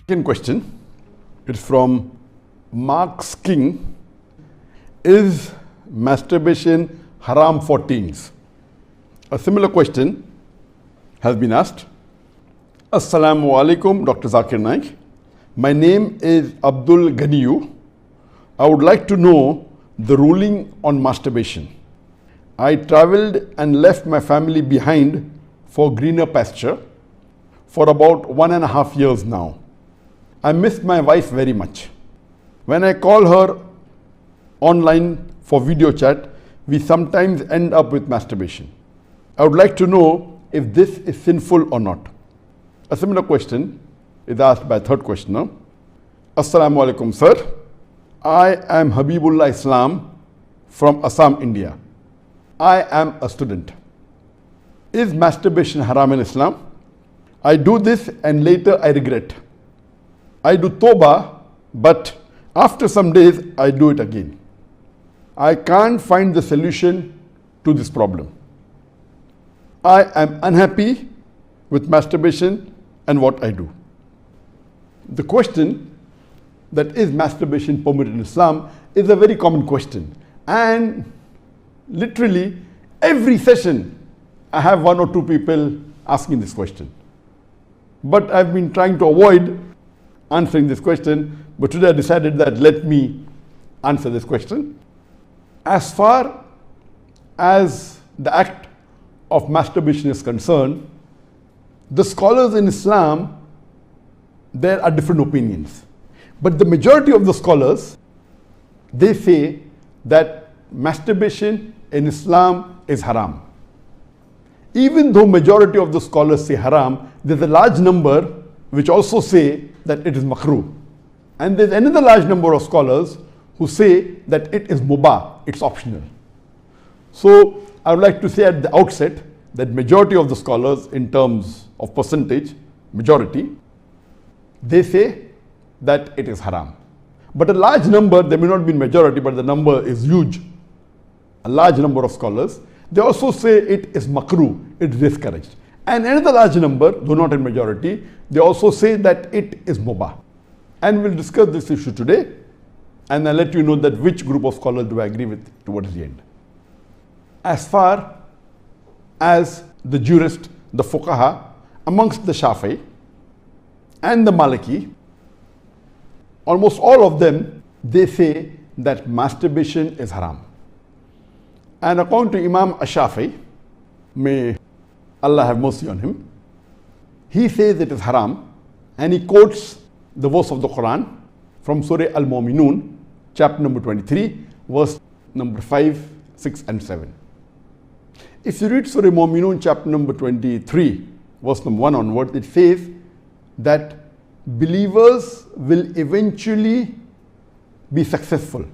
Second question, it's from Mark's King. Is masturbation haram for teens? A similar question has been asked. Assalamu alaikum, Dr.Zakir Naik. My name is Abdul Ganiyu. I would like to know the ruling on masturbation. I traveled and left my family behind for greener pasture for about 1.5 years now. I miss my wife very much. When I call her online for video chat, we sometimes end up with masturbation. I would like to know if this is sinful or not. A similar question is asked by a third questioner. Assalamu alaikum, sir. I am Habibullah Islam from Assam, India. I am a student. Is masturbation haram in Islam? I do this and later I regret. I do tawbah, but after some days I do it again. I can't find the solution to this problem. I am unhappy with masturbation and what I do. The question that is masturbation permitted in Islam is a very common question, and literally every session I have 1 or 2 people asking this question. But I've been trying to avoid answering this question, but today I decided that let me answer this question. As far as the act of masturbation is concerned, the scholars in Islam, there are different opinions. But the majority of the scholars, they say that masturbation in Islam is haram. Even though majority of the scholars say haram, there's a large number which also say that it is makruh. And there's another large number of scholars who say that it is mubah, it's optional. So I would like to say at the outset that majority of the scholars, in terms of percentage, majority, they say that it is haram. But a large number, there may not be majority, but the number is huge. A large number of scholars, they also say it is makruh, it is discouraged. And another large number, though not in majority, they also say that it is mubah. And we'll discuss this issue today, and I'll let you know that which group of scholars do I agree with towards the end. As far as the jurist, the fuqaha, amongst the Shafi'i and the Maliki, almost all of them, they say that masturbation is haram. And according to Imam Ash-Shafi'i, may Allah have mercy on him, he says it is haram, and he quotes the verse of the Quran from Surah Al-Mu'minun, chapter number 23, verse number 5, 6 and 7. If you read Surah Al-Mu'minun, chapter number 23, verse number 1 onward, it says that believers will eventually be successful.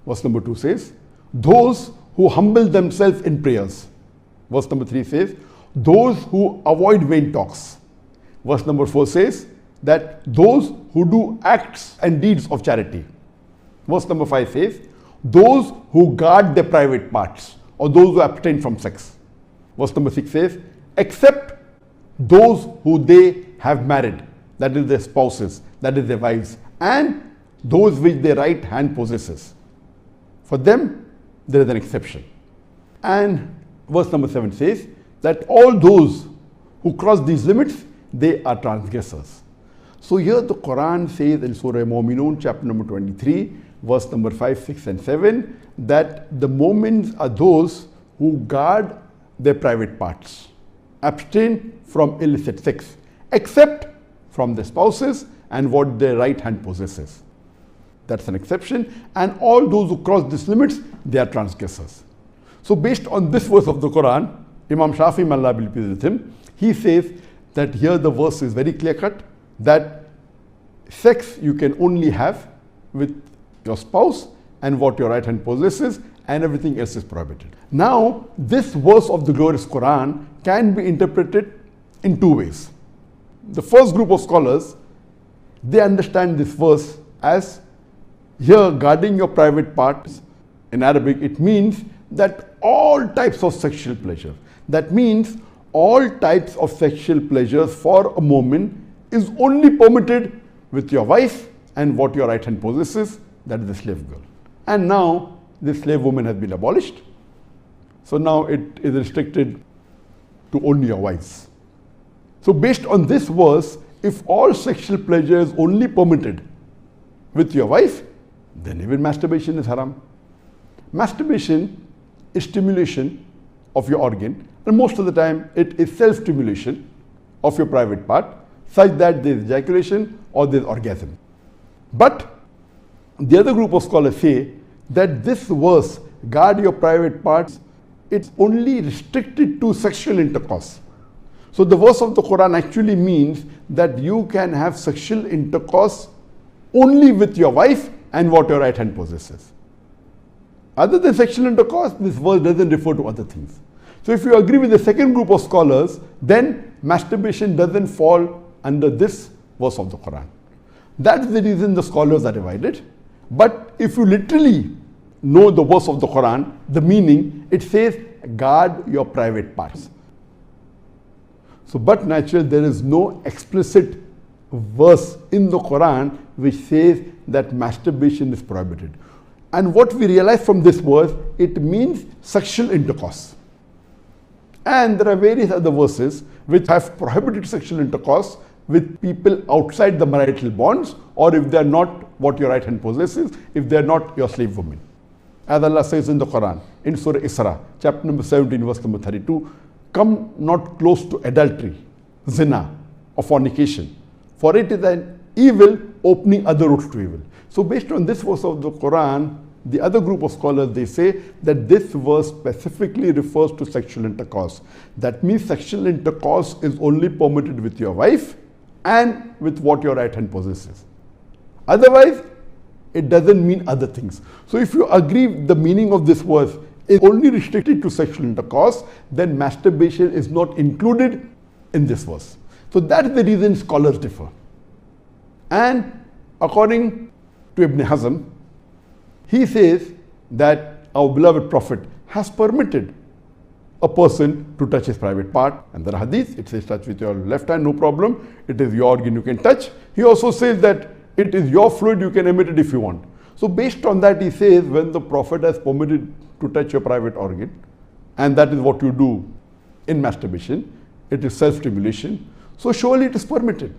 Verse number 2 says, those who humble themselves in prayers. Verse number 3 says, those who avoid vain talks. Verse number 4 says that those who do acts and deeds of charity. Verse number 5 says, those who guard their private parts, or those who abstain from sex. Verse number 6 says, except those who they have married, that is their spouses, that is their wives, and those which their right hand possesses. For them, there is an exception. And verse number 7 says that all those who cross these limits, they are transgressors. So here the Quran says in Surah Al-Mu'minun, chapter number 23, verse number 5, 6 and 7, that the mu'mins are those who guard their private parts, abstain from illicit sex, except from their spouses and what their right hand possesses. That's an exception. And all those who cross these limits, they are transgressors. So based on this verse of the Quran, Imam Shafi'i, may Allah be pleased with him, he says that here the verse is very clear cut, that sex you can only have with your spouse and what your right hand possesses, and everything else is prohibited. Now, this verse of the glorious Quran can be interpreted in 2 ways. The first group of scholars, they understand this verse as here guarding your private parts. In Arabic, it means that all types of sexual pleasure. That means all types of sexual pleasures for a moment is only permitted with your wife and what your right hand possesses, that is the slave girl. And now the slave woman has been abolished. So now it is restricted to only your wives. So based on this verse, if all sexual pleasure is only permitted with your wife, then even masturbation is haram. Masturbation is stimulation of your organ, and most of the time it is self-stimulation of your private part, such that there is ejaculation or there is orgasm. But the other group of scholars say that this verse, guard your private parts, it's only restricted to sexual intercourse. So the verse of the Quran actually means that you can have sexual intercourse only with your wife and what your right hand possesses. Other than sexual intercourse, this verse doesn't refer to other things. So if you agree with the second group of scholars, then masturbation doesn't fall under this verse of the Quran. That's the reason the scholars are divided. But if you literally know the verse of the Quran, the meaning, it says, guard your private parts. So, but naturally, there is no explicit verse in the Quran which says that masturbation is prohibited. And what we realize from this verse, it means sexual intercourse. And there are various other verses which have prohibited sexual intercourse with people outside the marital bonds, or if they are not what your right hand possesses, if they are not your slave woman. As Allah says in the Quran, in Surah Isra, chapter number 17, verse number 32, come not close to adultery, zina, or fornication, for it is an evil opening other routes to evil. So based on this verse of the Quran, the other group of scholars, they say that this verse specifically refers to sexual intercourse. That means sexual intercourse is only permitted with your wife and with what your right hand possesses. Otherwise, it doesn't mean other things. So if you agree the meaning of this verse is only restricted to sexual intercourse, then masturbation is not included in this verse. So that's the reason scholars differ. And according to Ibn Hazm, he says that our beloved Prophet has permitted a person to touch his private part. And there are hadith, it says touch with your left hand, no problem. It is your organ, you can touch. He also says that it is your fluid, you can emit it if you want. So based on that, he says when the Prophet has permitted to touch your private organ, and that is what you do in masturbation, it is self-stimulation, so surely it is permitted.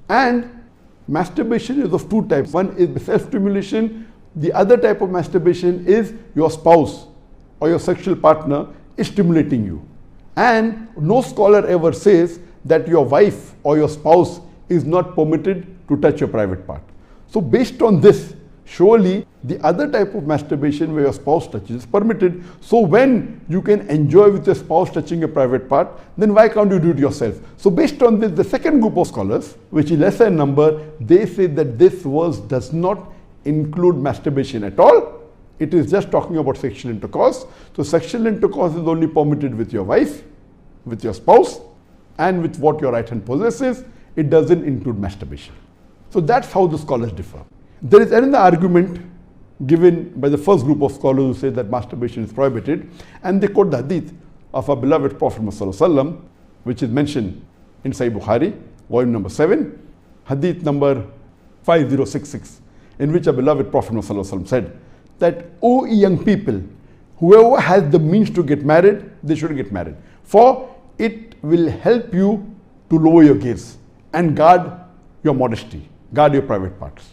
And masturbation is of two types. One is self-stimulation. The other type of masturbation is your spouse or your sexual partner is stimulating you. And no scholar ever says that your wife or your spouse is not permitted to touch your private part. So based on this, surely the other type of masturbation where your spouse touches is permitted. So when you can enjoy with your spouse touching your private part, then why can't you do it yourself? So based on this, the second group of scholars, which is lesser in number, they say that this verse does not include masturbation at all. It is just talking about sexual intercourse. So sexual intercourse is only permitted with your wife, with your spouse, and with what your right hand possesses. It doesn't include masturbation. So that's how the scholars differ. There is another argument given by the first group of scholars who say that masturbation is prohibited, and they quote the hadith of our beloved Prophet ﷺ, which is mentioned in Sahih Bukhari, volume number 7, hadith number 5066, in which our beloved Prophet ﷺ said that, O young people, whoever has the means to get married, they should get married, for it will help you to lower your gaze and guard your modesty, guard your private parts.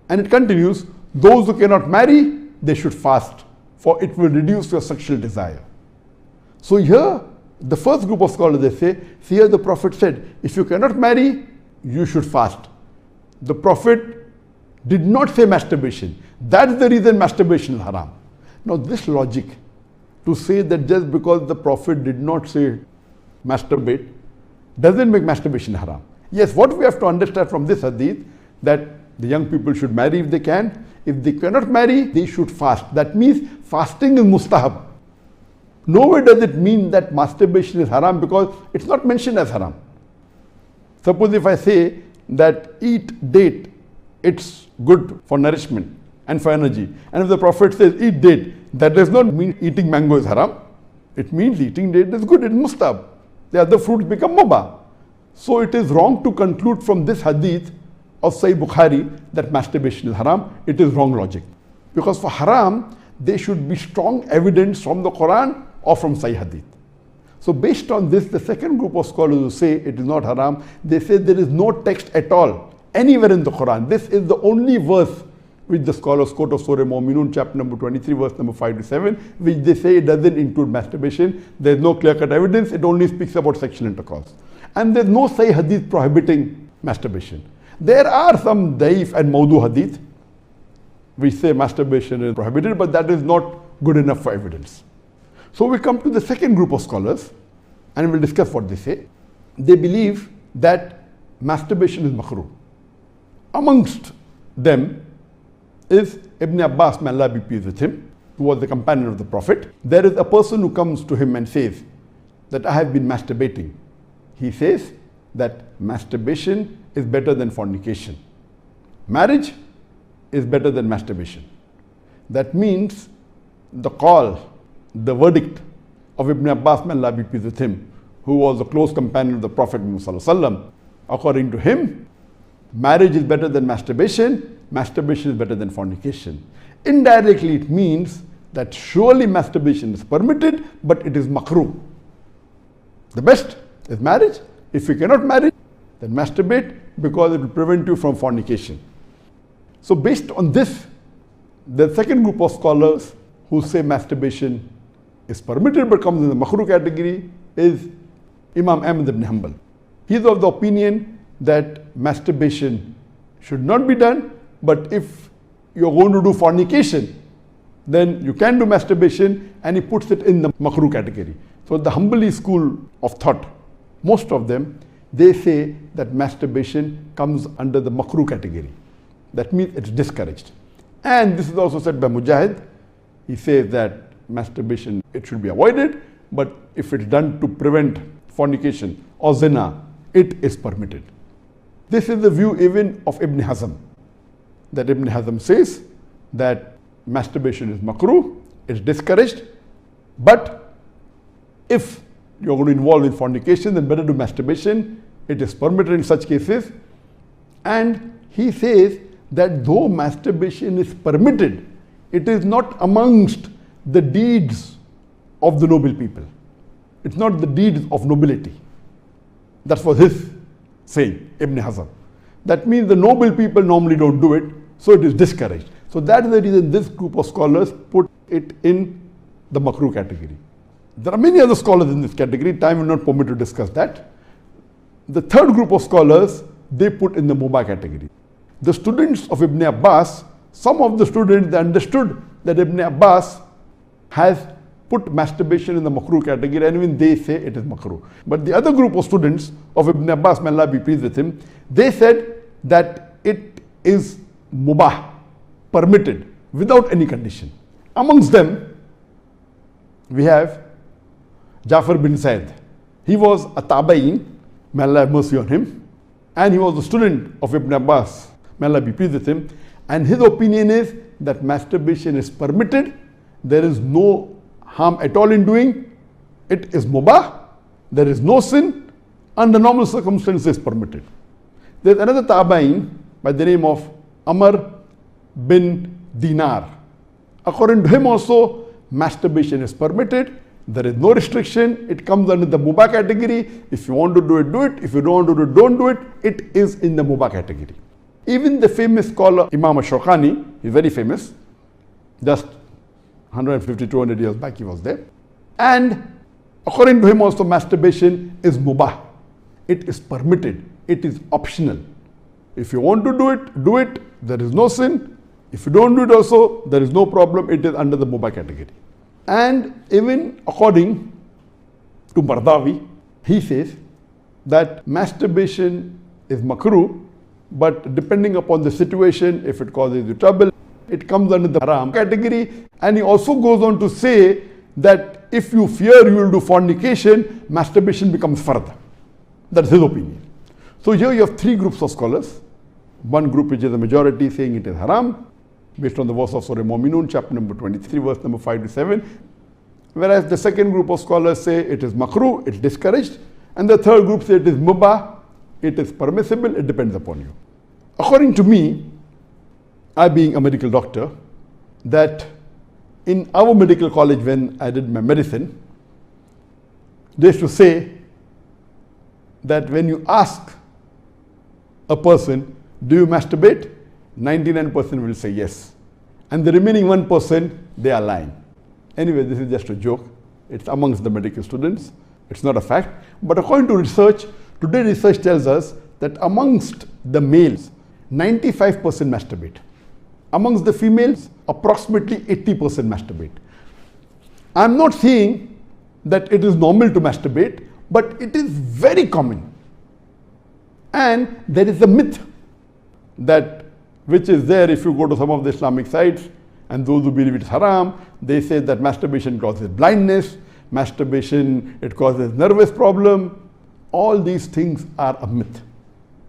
And it continues, those who cannot marry, they should fast, for it will reduce your sexual desire. So here, the first group of scholars, they say, see here the Prophet said, if you cannot marry, you should fast. The Prophet did not say masturbation. That's the reason masturbation is haram. Now this logic, to say that just because the Prophet did not say masturbate, doesn't make masturbation haram. Yes, what we have to understand from this hadith, that the young people should marry if they can. If they cannot marry, they should fast. That means fasting is mustahab. Nowhere does it mean that masturbation is haram, because it's not mentioned as haram. Suppose if I say that eat date, it's good for nourishment and for energy. And if the Prophet says eat date, that does not mean eating mango is haram. It means eating date is good, it's mustahab. The other fruits become mubah. So it is wrong to conclude from this hadith of Sahih Bukhari that masturbation is haram. It is wrong logic. Because for haram, there should be strong evidence from the Quran or from Sahih hadith. So based on this, the second group of scholars who say it is not haram, they say there is no text at all anywhere in the Quran. This is the only verse which the scholars quote of Surah Mu'minun, chapter number 23, verse number 5 to 7, which they say it doesn't include masturbation. There is no clear-cut evidence. It only speaks about sexual intercourse. And there is no Sahih hadith prohibiting masturbation. There are some daif and mawdu hadith which say masturbation is prohibited, but that is not good enough for evidence. So we come to the second group of scholars and we'll discuss what they say. They believe that masturbation is makruh. Amongst them is Ibn Abbas, may Allah be pleased with him, who was the companion of the Prophet. There is a person who comes to him and says that I have been masturbating. He says that masturbation is better than fornication. Marriage is better than masturbation. That means the call, the verdict of Ibn Abbas, may Allah be pleased with him, who was a close companion of the Prophet Muhammad, according to him, marriage is better than masturbation, masturbation is better than fornication. Indirectly it means that surely masturbation is permitted, but it is makruh. The best is marriage. If you cannot marry, then masturbate, because it will prevent you from fornication. So based on this, the second group of scholars who say masturbation is permitted but comes in the makruh category is Imam Ahmad ibn Hanbal. He is of the opinion that masturbation should not be done, but if you're going to do fornication, then you can do masturbation, and he puts it in the makruh category. So the Hanbali school of thought, most of them, they say that masturbation comes under the makruh category. That means it's discouraged. And this is also said by Mujahid. He says that masturbation, it should be avoided, but if it's done to prevent fornication or zina, it is permitted. This is the view even of Ibn Hazm, that Ibn Hazm says that masturbation is makruh, it's discouraged, but if you're going to involve in fornication, then better do masturbation. It is permitted in such cases. And he says that though masturbation is permitted, it is not amongst the deeds of the noble people. It's not the deeds of nobility. That was his saying, Ibn Hazm. That means the noble people normally don't do it, so it is discouraged. So that is the reason this group of scholars put it in the makruh category. There are many other scholars in this category. Time will not permit to discuss that. The third group of scholars, they put in the mubah category. The students of Ibn Abbas, some of the students, they understood that Ibn Abbas has put masturbation in the makruh category, and even they say it is makruh. But the other group of students of Ibn Abbas, may Allah be pleased with him, they said that it is mubah, permitted, without any condition. Amongst them, we have Jafar bin Said. He was a tabain, may Allah have mercy on him, and he was a student of Ibn Abbas, may Allah be pleased with him, and his opinion is that masturbation is permitted, there is no harm at all in doing, it is mubah, there is no sin, under normal circumstances permitted. There is another tabain by the name of Amr bin Dinar. According to him also, masturbation is permitted, there is no restriction, it comes under the mubah category. If you want to do it, do it. If you don't want to do it, don't do it. It is in the mubah category. Even the famous scholar Imam al-Shawkani, he's very famous, just 150, 200 years back he was there. And according to him also, masturbation is mubah. It is permitted. It is optional. If you want to do it, do it. There is no sin. If you don't do it also, there is no problem. It is under the mubah category. And even according to Mardawi, he says that masturbation is makruh, but depending upon the situation, if it causes you trouble, it comes under the haram category. And he also goes on to say that if you fear you will do fornication, masturbation becomes fard. That's his opinion. So here you have three groups of scholars. One group which is a majority saying it is haram, based on the verse of Surah Mu'minun, chapter number 23, verse number 5 to 7. Whereas the second group of scholars say it is makruh, it's discouraged. And the third group say it is mubah, it is permissible, it depends upon you. According to me, I being a medical doctor, that in our medical college when I did my medicine, they used to say that when you ask a person, do you masturbate? 99% will say yes. And the remaining 1%, they are lying. Anyway, this is just a joke. It's amongst the medical students. It's not a fact. But according to research, today research tells us that amongst the males, 95% masturbate. Amongst the females, approximately 80% masturbate. I'm not saying that it is normal to masturbate, but it is very common. And there is a myth that which is there if you go to some of the Islamic sites, and those who believe it's haram, they say that masturbation causes blindness, masturbation, it causes nervous problem. All these things are a myth.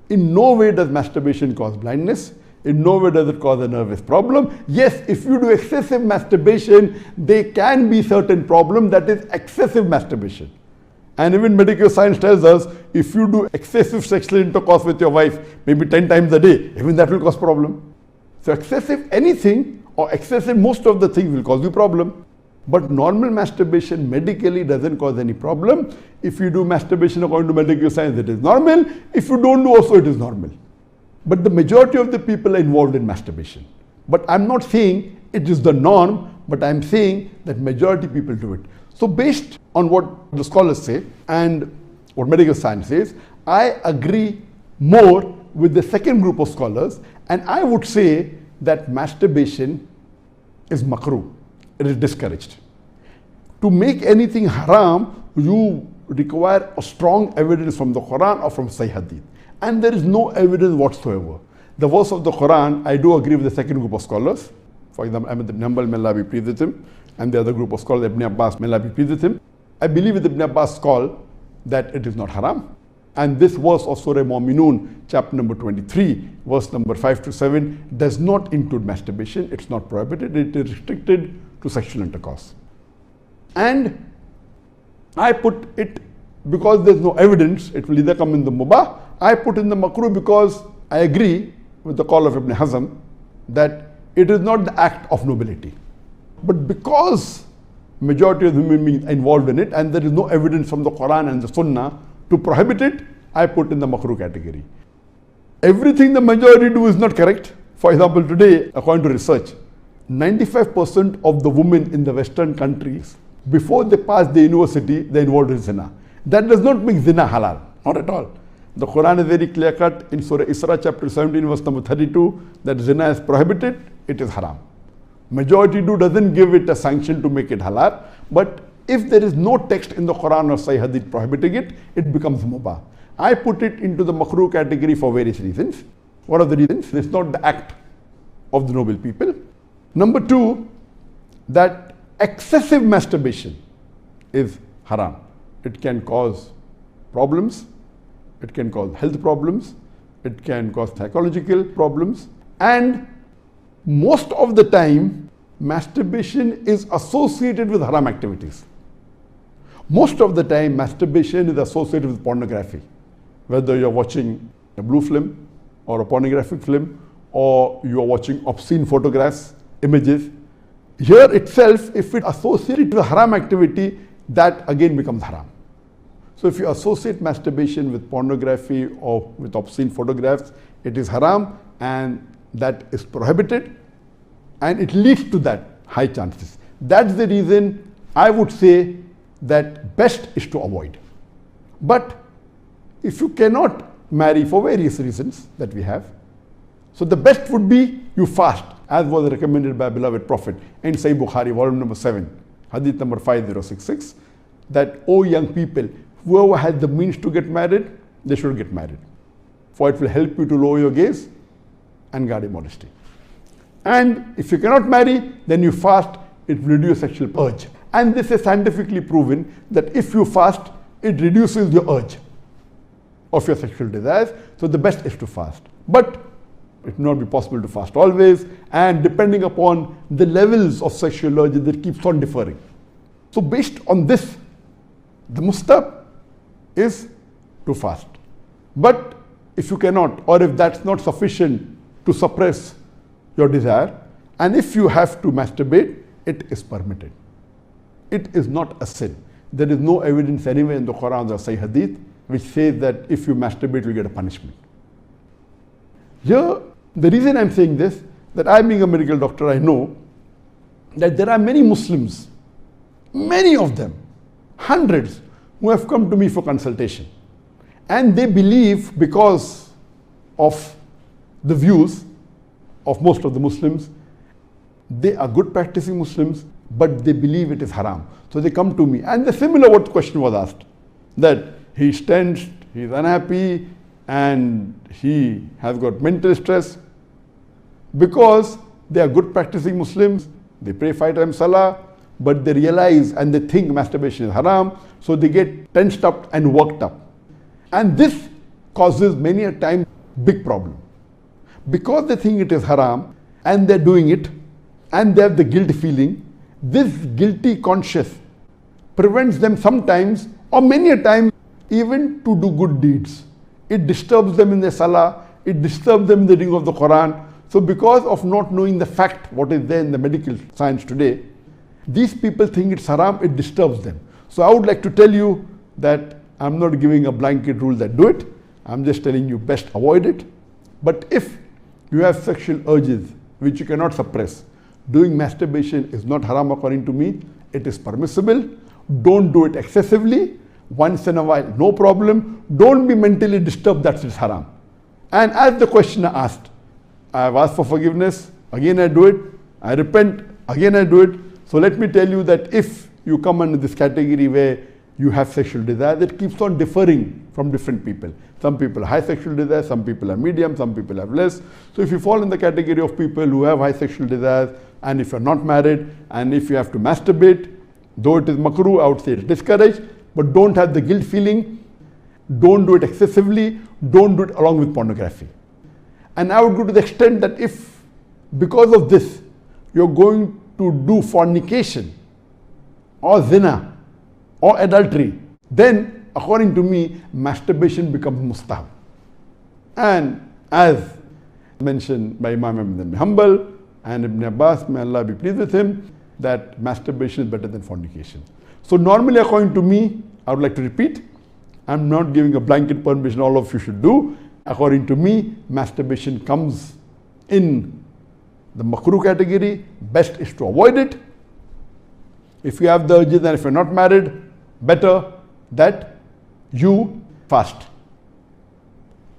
In no way does masturbation cause blindness. In no way does it cause a nervous problem. Yes, if you do excessive masturbation, there can be certain problem, that is excessive masturbation. And even medical science tells us, if you do excessive sexual intercourse with your wife, maybe 10 times a day, even that will cause problem. So excessive anything or excessive most of the things will cause you problem. But normal masturbation medically doesn't cause any problem. If you do masturbation according to medical science, it is normal. If you don't do also, it is normal. But the majority of the people are involved in masturbation. But I'm not saying it is the norm, but I'm saying that majority people do it. So based on what the scholars say and what medical science says, I agree more with the second group of scholars, and I would say that masturbation is makruh. It is discouraged. To make anything haram, you require a strong evidence from the Quran or from Sahih Hadith. And there is no evidence whatsoever. The verse of the Quran, I do agree with the second group of scholars. For example, Ahmad ibn Hanbal, may Allah be pleased with him, and the other group of scholars, Ibn Abbas, may Allah be pleased with him. I believe with Ibn Abbas' call that it is not haram. And this verse of Surah Mu'minun, chapter number 23, verse number 5 to 7, does not include masturbation. It's not prohibited. It is restricted to sexual intercourse. And I put it because there's no evidence, it will either come in the mubah. I put in the makruh because I agree with the call of Ibn Hazm that it is not the act of nobility. But because majority of the human beings are involved in it and there is no evidence from the Quran and the Sunnah to prohibit it, I put in the makruh category. Everything the majority do is not correct. For example, today, according to research, 95% of the women in the Western countries, before they pass the university, they are involved in zina. That does not make zina halal, not at all. The Quran is very clear cut in Surah Isra chapter 17 verse number 32 that zina is prohibited, it is haram. Majority do doesn't give it a sanction to make it halal, but if there is no text in the Quran or Sahih Hadith prohibiting it, it becomes mubah. I put it into the makruh category for various reasons. What are the reasons? It's not the act of the noble people. Number two, that excessive masturbation is haram. It can cause problems, it can cause health problems, it can cause psychological problems, and most of the time masturbation is associated with haram activities. Most of the time masturbation is associated with pornography, whether you're watching a blue film or a pornographic film, or you are watching obscene photographs, images. Here itself, if it associated with haram activity, that again becomes haram. So if you associate masturbation with pornography or with obscene photographs, it is haram and that is prohibited, and it leads to that high chances. That's the reason I would say that best is to avoid. But if you cannot marry for various reasons that we have, so the best would be you fast, as was recommended by beloved Prophet in Sahih Bukhari, volume number 7, hadith number 5066, that, O young people, whoever has the means to get married, they should get married. For it will help you to lower your gaze and guard your modesty. And if you cannot marry, then you fast, it will reduce sexual urge. And this is scientifically proven that if you fast, it reduces your urge of your sexual desires. So the best is to fast. But it will not be possible to fast always, and depending upon the levels of sexual urge, that keeps on differing. So based on this, the mustahab is to fast. But if you cannot, or if that's not sufficient to suppress your desire, and if you have to masturbate, it is permitted. It is not a sin. There is no evidence anywhere in the Quran or Sahih Hadith which says that if you masturbate, you get a punishment. Here, the reason I'm saying this, that I being a medical doctor, I know that there are many Muslims, many of them, hundreds, who have come to me for consultation. And they believe, because of the views of most of the Muslims, they are good practicing Muslims, but they believe it is haram. So they come to me. And the similar what question was asked, that he's tensed, he's unhappy, and he has got mental stress. Because they are good practicing Muslims, they pray 5 times salah, but they realize and they think masturbation is haram, so they get tensed up and worked up. And this causes many a time big problem. Because they think it is haram and they're doing it and they have the guilt feeling, this guilty conscience prevents them sometimes or many a time even to do good deeds. It disturbs them in their salah, it disturbs them in the reading of the Quran. So because of not knowing the fact, what is there in the medical science today, these people think it's haram, it disturbs them. So I would like to tell you that I'm not giving a blanket rule that do it. I'm just telling you best avoid it. But if you have sexual urges which you cannot suppress, doing masturbation is not haram according to me. It is permissible. Don't do it excessively. Once in a while, no problem. Don't be mentally disturbed that it's haram. And as the questioner asked, I have asked for forgiveness. Again I do it. I repent. Again I do it. So let me tell you that if you come under this category where you have sexual desire, that keeps on differing from different people. Some people have high sexual desire, some people have medium, some people have less. So if you fall in the category of people who have high sexual desires, and if you're not married, and if you have to masturbate, though it is makruh, I would say it's discouraged, but don't have the guilt feeling, don't do it excessively, don't do it along with pornography. And I would go to the extent that if, because of this, you're going to do fornication, or zina, or adultery, then according to me, masturbation becomes mustahab. And as mentioned by Imam Ahmad bin Hanbal and Ibn Abbas, may Allah be pleased with him, that masturbation is better than fornication. So normally according to me, I would like to repeat, I'm not giving a blanket permission all of you should do. According to me, masturbation comes in the makruh category. Best is to avoid it. If you have the urges and if you're not married, better that you fast.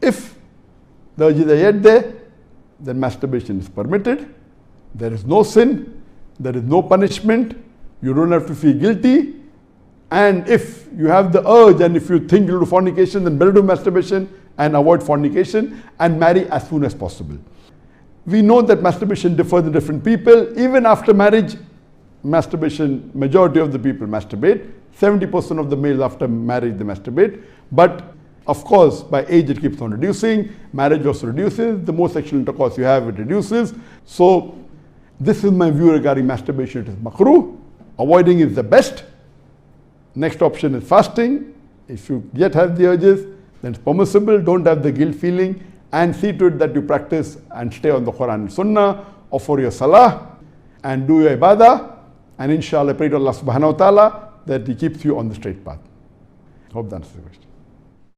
If the urges are yet there, then masturbation is permitted. There is no sin, there is no punishment, you don't have to feel guilty. And if you have the urge and if you think you'll do fornication, then better do masturbation and avoid fornication and marry as soon as possible. We know that masturbation differs in different people. Even after marriage, masturbation, majority of the people masturbate. 70% of the males after marriage they masturbate. But of course, by age it keeps on reducing. Marriage also reduces. The more sexual intercourse you have, it reduces. So this is my view regarding masturbation. It is makruh. Avoiding is the best. Next option is fasting. If you yet have the urges, then it's permissible. Don't have the guilt feeling, and see to it that you practice and stay on the Quran and Sunnah, offer your salah and do your ibadah, and inshallah pray to Allah subhanahu wa ta'ala that He keeps you on the straight path. Hope that answers the question.